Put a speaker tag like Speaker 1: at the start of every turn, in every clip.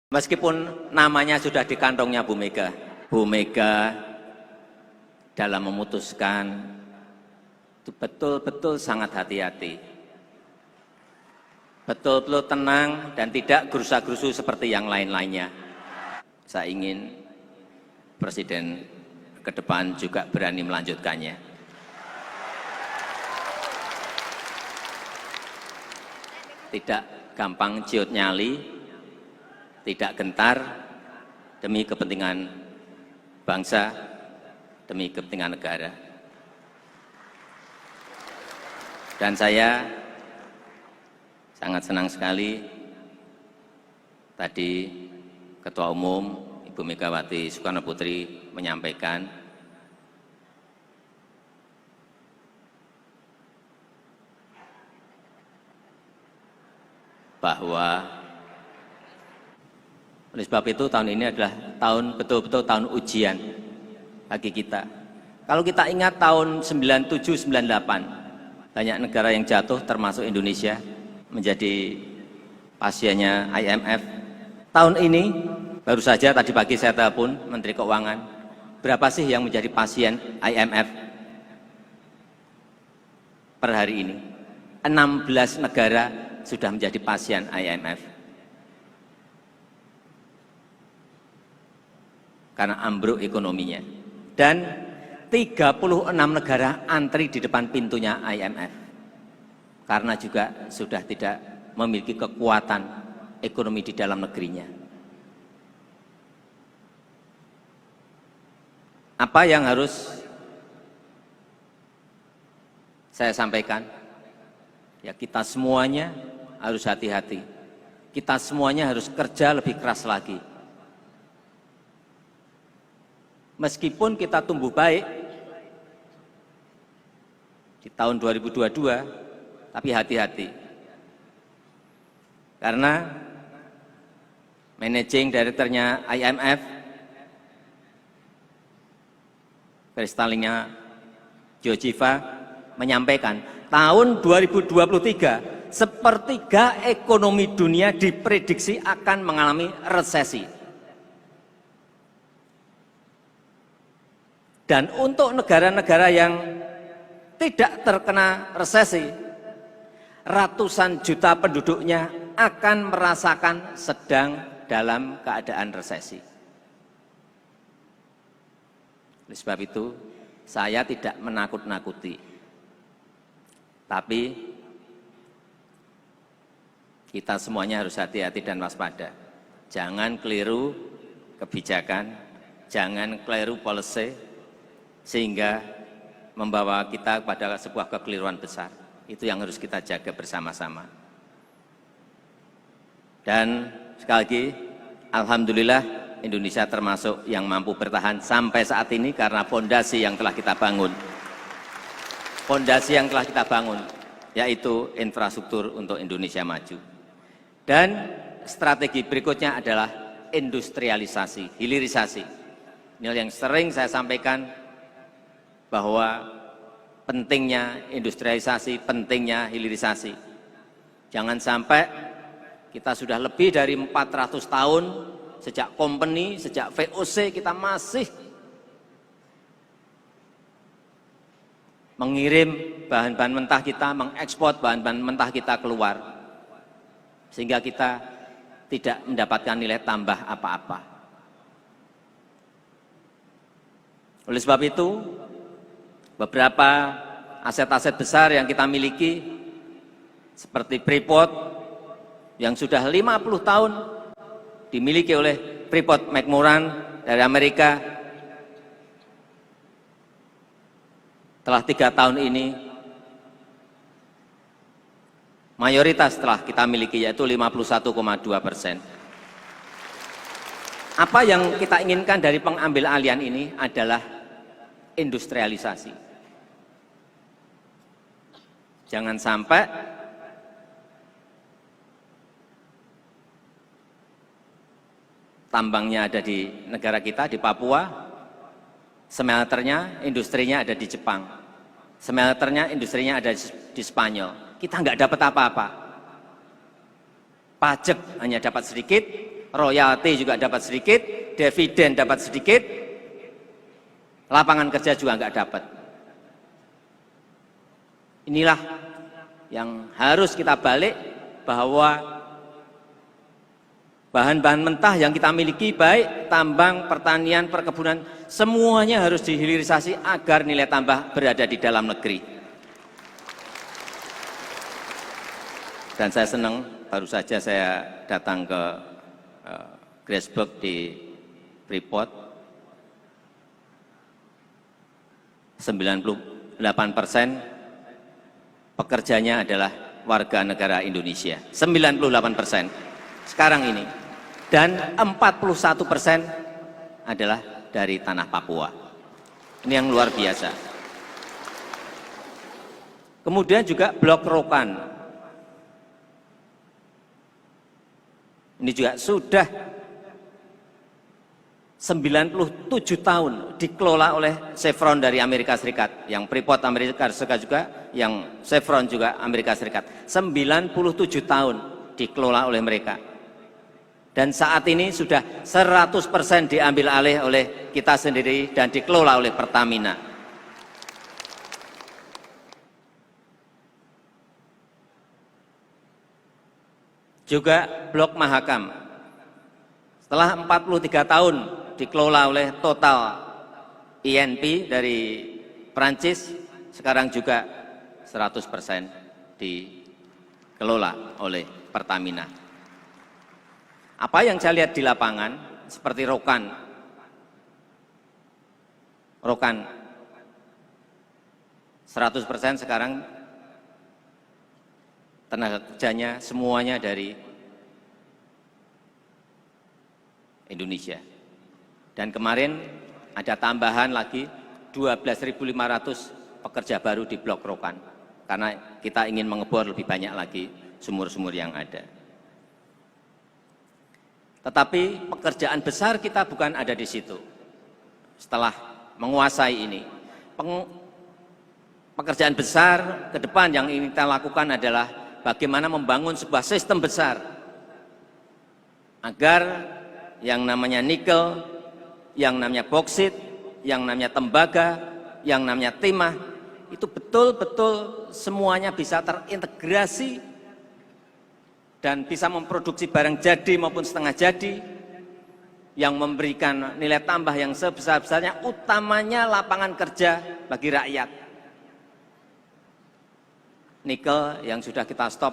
Speaker 1: Meskipun namanya sudah di kantongnya Bu Mega dalam memutuskan itu betul-betul sangat hati-hati, betul-betul tenang dan tidak gerusa-gerusu seperti yang lain-lainnya. Saya ingin Presiden ke depan juga berani melanjutkannya. Tidak gampang ciut nyali, tidak gentar demi kepentingan bangsa, demi kepentingan negara. Dan saya sangat senang sekali tadi Ketua Umum Ibu Megawati Soekarno Putri menyampaikan bahwa oleh sebab itu tahun ini adalah tahun betul-betul tahun ujian bagi kita. Kalau kita ingat tahun 97-98, banyak negara yang jatuh termasuk Indonesia menjadi pasiennya IMF. Tahun ini baru saja tadi pagi saya telepon Menteri Keuangan, berapa sih yang menjadi pasien IMF per hari ini? 16 negara sudah menjadi pasien IMF. Karena ambruk ekonominya. Dan 36 negara antri di depan pintunya IMF. Karena juga sudah tidak memiliki kekuatan ekonomi di dalam negerinya. Apa yang harus saya sampaikan? Ya, kita semuanya harus hati-hati. Kita semuanya harus kerja lebih keras lagi. Meskipun kita tumbuh baik di tahun 2022, tapi hati-hati. Karena managing director-nya IMF, Kristalina Georgieva menyampaikan, tahun 2023, sepertiga ekonomi dunia diprediksi akan mengalami resesi. Dan untuk negara-negara yang tidak terkena resesi, ratusan juta penduduknya akan merasakan sedang dalam keadaan resesi. Oleh sebab itu, saya tidak menakut-nakuti. Tapi kita semuanya harus hati-hati dan waspada. Jangan keliru kebijakan, jangan keliru policy, sehingga membawa kita pada sebuah kekeliruan besar. Itu yang harus kita jaga bersama-sama. Dan sekali lagi, alhamdulillah Indonesia termasuk yang mampu bertahan sampai saat ini karena fondasi yang telah kita bangun. Fondasi yang telah kita bangun, yaitu infrastruktur untuk Indonesia maju. Dan strategi berikutnya adalah industrialisasi, hilirisasi. Ini yang sering saya sampaikan, bahwa pentingnya industrialisasi, pentingnya hilirisasi. Jangan sampai kita sudah lebih dari 400 tahun sejak company, sejak VOC kita masih mengirim bahan-bahan mentah kita, mengekspor bahan-bahan mentah kita keluar. Sehingga kita tidak mendapatkan nilai tambah apa-apa. Oleh sebab itu, beberapa aset-aset besar yang kita miliki seperti Freeport yang sudah 50 tahun dimiliki oleh Freeport McMoran dari Amerika, telah 3 tahun ini mayoritas telah kita miliki, yaitu 51,2%. Apa yang kita inginkan dari pengambil alihan ini adalah industrialisasi. Jangan sampai tambangnya ada di negara kita, di Papua, smelternya, industrinya ada di Jepang, smelternya, industrinya ada di Spanyol. Kita nggak dapat apa-apa. Pajak hanya dapat sedikit, royalti juga dapat sedikit, dividen dapat sedikit, lapangan kerja juga nggak dapat. Inilah yang harus kita balik, bahwa bahan-bahan mentah yang kita miliki, baik tambang, pertanian, perkebunan, semuanya harus dihilirisasi agar nilai tambah berada di dalam negeri. Dan saya senang, baru saja saya datang ke Grasberg di Freeport, 98% pekerjanya adalah warga negara Indonesia, 98% sekarang ini, dan 41% adalah dari tanah Papua. Ini yang luar biasa. Kemudian juga Blok Rokan, ini juga sudah 97 tahun dikelola oleh Chevron dari Amerika Serikat, yang Freeport Amerika Serikat juga, yang Chevron juga Amerika Serikat. 97 tahun dikelola oleh mereka. Dan saat ini sudah 100% diambil alih oleh kita sendiri dan dikelola oleh Pertamina. Juga Blok Mahakam, setelah 43 tahun dikelola oleh Total INP dari Prancis, sekarang juga 100% dikelola oleh Pertamina. Apa yang saya lihat di lapangan, seperti Rokan 100% sekarang tenaga kerjanya semuanya dari Indonesia. Dan kemarin ada tambahan lagi 12.500 pekerja baru di Blok Rokan, karena kita ingin mengebor lebih banyak lagi sumur-sumur yang ada. Tetapi pekerjaan besar kita bukan ada di situ. Setelah menguasai ini, pekerjaan besar ke depan yang ingin kita lakukan adalah bagaimana membangun sebuah sistem besar agar yang namanya nikel, yang namanya boksit, yang namanya tembaga, yang namanya timah, itu betul-betul semuanya bisa terintegrasi dan bisa memproduksi barang jadi maupun setengah jadi yang memberikan nilai tambah yang sebesar-besarnya, utamanya lapangan kerja bagi rakyat. Nikel yang sudah kita stop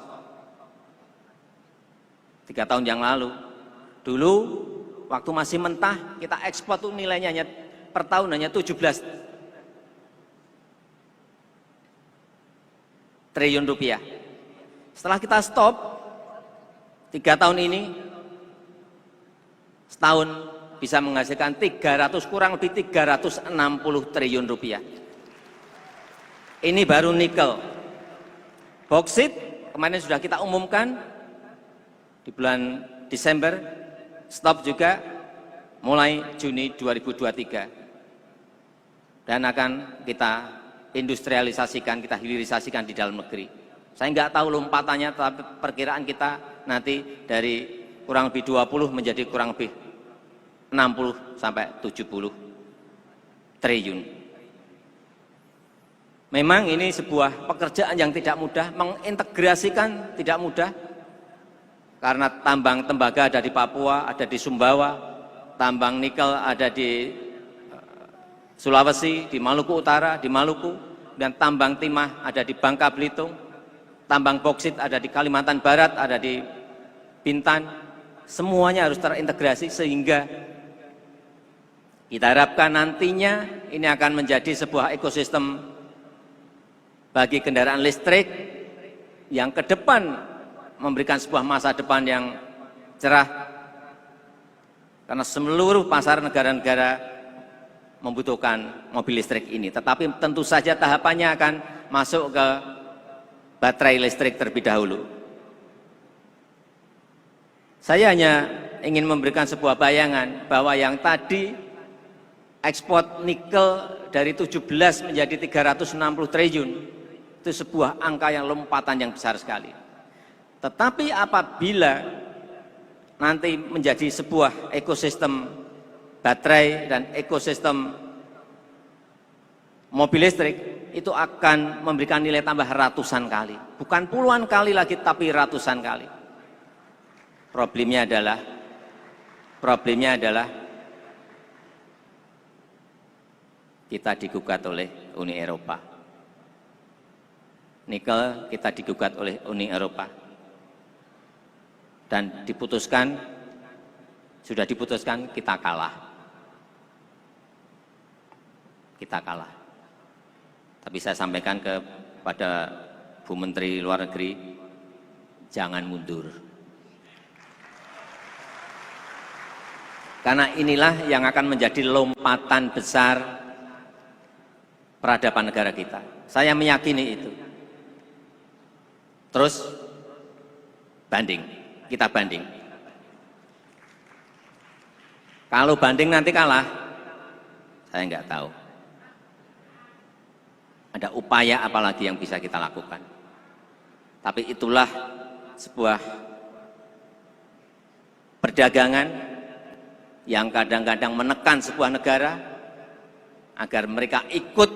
Speaker 1: 3 tahun yang lalu. Dulu waktu masih mentah kita ekspor tuh nilainya hanya per tahun hanya 17 triliun rupiah. Setelah kita stop 3 tahun ini, setahun bisa menghasilkan kurang lebih 360 triliun rupiah. Ini baru nikel. Boksit kemarin sudah kita umumkan di bulan Desember, stop juga mulai Juni 2023. Dan akan kita industrialisasikan, kita hilirisasikan di dalam negeri. Saya nggak tahu lompatannya, tapi perkiraan kita nanti dari kurang lebih 20 menjadi kurang lebih 60 sampai 70 triliun. Memang ini sebuah pekerjaan yang tidak mudah, mengintegrasikan tidak mudah, karena tambang tembaga ada di Papua, ada di Sumbawa, tambang nikel ada di Sulawesi, di Maluku Utara, di Maluku, dan tambang timah ada di Bangka Belitung, tambang boksit ada di Kalimantan Barat, ada di Bintan. Semuanya harus terintegrasi sehingga kita harapkan nantinya ini akan menjadi sebuah ekosistem bagi kendaraan listrik yang ke depan memberikan sebuah masa depan yang cerah, karena seluruh pasar negara-negara membutuhkan mobil listrik ini. Tetapi tentu saja tahapannya akan masuk ke baterai listrik terlebih dahulu. Saya hanya ingin memberikan sebuah bayangan bahwa yang tadi ekspor nikel dari 17 menjadi 360 triliun itu sebuah angka yang lompatan yang besar sekali. Tetapi apabila nanti menjadi sebuah ekosistem baterai dan ekosistem mobil listrik, itu akan memberikan nilai tambah ratusan kali. Bukan puluhan kali lagi, tapi ratusan kali. Problemnya adalah kita digugat oleh Uni Eropa. Nikel kita digugat oleh Uni Eropa. Dan sudah diputuskan kita kalah. Kita kalah. Tapi saya sampaikan kepada Bu Menteri Luar Negeri, jangan mundur. Karena inilah yang akan menjadi lompatan besar peradaban negara kita. Saya meyakini itu. Terus kita banding. Kalau banding nanti kalah, saya nggak tahu. Ada upaya apa lagi yang bisa kita lakukan. Tapi itulah sebuah perdagangan yang kadang-kadang menekan sebuah negara agar mereka ikut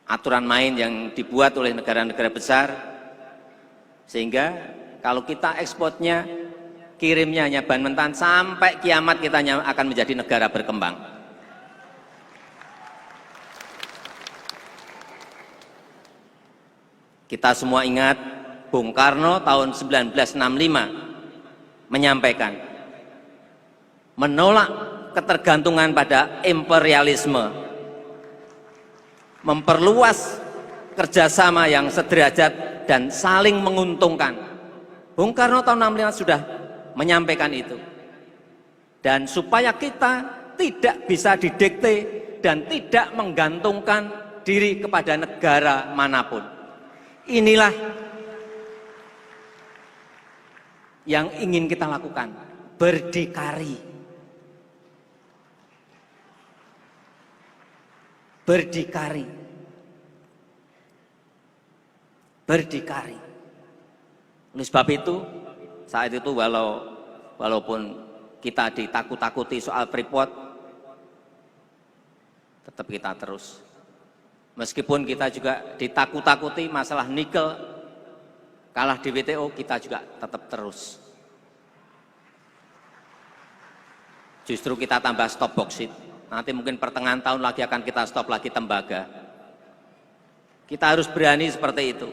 Speaker 1: aturan main yang dibuat oleh negara-negara besar, sehingga kalau kita ekspornya, kirimnya hanya bahan mentah, sampai kiamat kita akan menjadi negara berkembang. Kita semua ingat Bung Karno tahun 1965 menyampaikan, menolak ketergantungan pada imperialisme, memperluas kerjasama yang sederajat dan saling menguntungkan. Bung Karno tahun 1965 sudah menyampaikan itu. Dan supaya kita tidak bisa didikte dan tidak menggantungkan diri kepada negara manapun. Inilah yang ingin kita lakukan, berdikari. Berdikari. Berdikari. Oleh sebab itu, saat itu walaupun kita ditakut-takuti soal Freeport, tetap kita terus. Meskipun kita juga ditakut-takuti masalah nikel, kalah di WTO, kita juga tetap terus. Justru kita tambah stop boksit. Nanti mungkin pertengahan tahun lagi akan kita stop lagi tembaga. Kita harus berani seperti itu.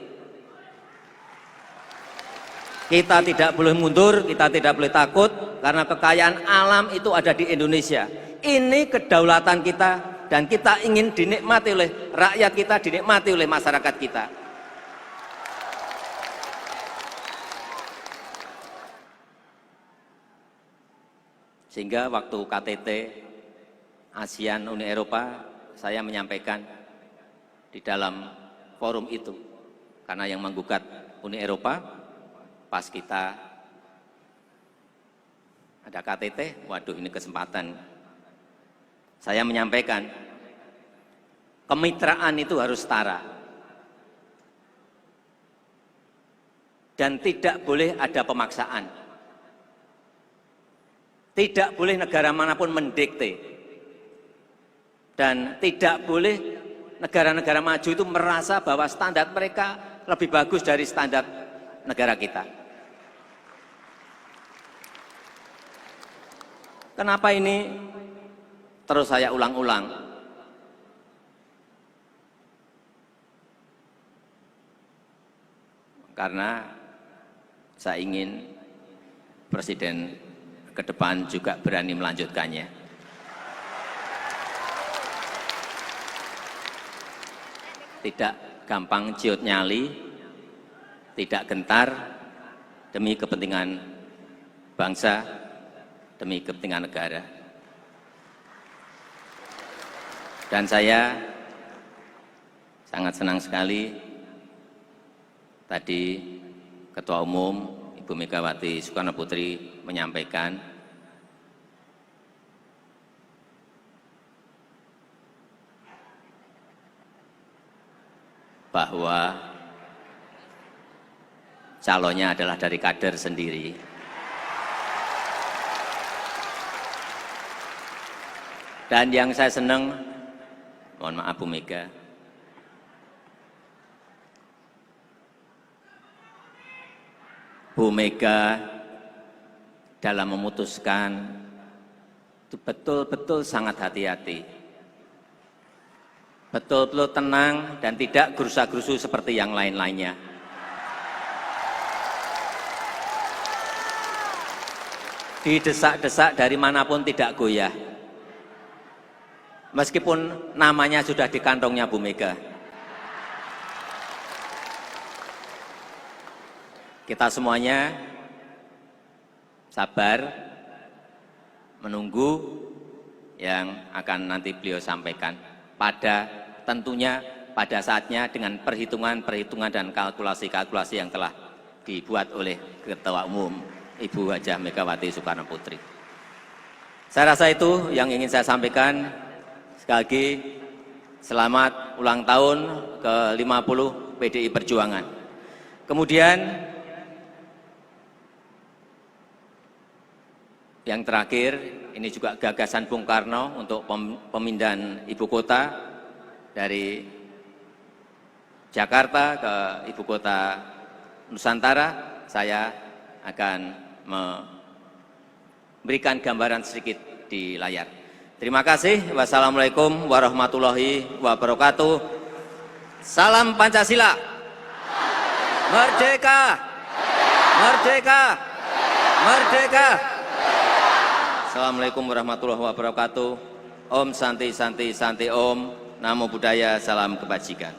Speaker 1: Kita tidak boleh mundur, kita tidak boleh takut, karena kekayaan alam itu ada di Indonesia. Ini kedaulatan kita, dan kita ingin dinikmati oleh rakyat kita, dinikmati oleh masyarakat kita. Sehingga waktu KTT ASEAN Uni Eropa, saya menyampaikan di dalam forum itu, karena yang menggugat Uni Eropa, pas kita ada KTT, waduh ini kesempatan. Saya menyampaikan, kemitraan itu harus setara. Dan tidak boleh ada pemaksaan. Tidak boleh negara manapun mendikte. Dan tidak boleh negara-negara maju itu merasa bahwa standar mereka lebih bagus dari standar negara kita. Kenapa ini terus saya ulang-ulang? Karena saya ingin Presiden ke depan juga berani melanjutkannya. Tidak gampang ciut nyali, tidak gentar, demi kepentingan bangsa, demi kepentingan negara. Dan saya sangat senang sekali tadi Ketua Umum Ibu Megawati Soekarno Putri menyampaikan bahwa calonnya adalah dari kader sendiri. Dan yang saya senang, mohon maaf Bu Mega, Bu Mega dalam memutuskan itu betul-betul sangat hati-hati, betul-betul tenang dan tidak gerusa-gerusu seperti yang lain-lainnya. Didesak-desak dari manapun tidak goyah. Meskipun namanya sudah di kantongnya Bu Mega. Kita semuanya sabar menunggu yang akan nanti beliau sampaikan. Tentunya pada saatnya dengan perhitungan-perhitungan dan kalkulasi-kalkulasi yang telah dibuat oleh Ketua Umum Ibu Hajah Megawati Soekarno Putri. Saya rasa itu yang ingin saya sampaikan. Sekali lagi, selamat ulang tahun ke-50 PDI Perjuangan. Kemudian, yang terakhir, ini juga gagasan Bung Karno untuk pemindahan ibu kota dari Jakarta ke ibu kota Nusantara. Saya akan memberikan gambaran sedikit di layar. Terima kasih. Wassalamualaikum warahmatullahi wabarakatuh. Salam Pancasila. Merdeka! Merdeka! Merdeka! Assalamualaikum warahmatullahi wabarakatuh. Om Santi Santi Santi Om. Namo Buddhaya, salam kebajikan.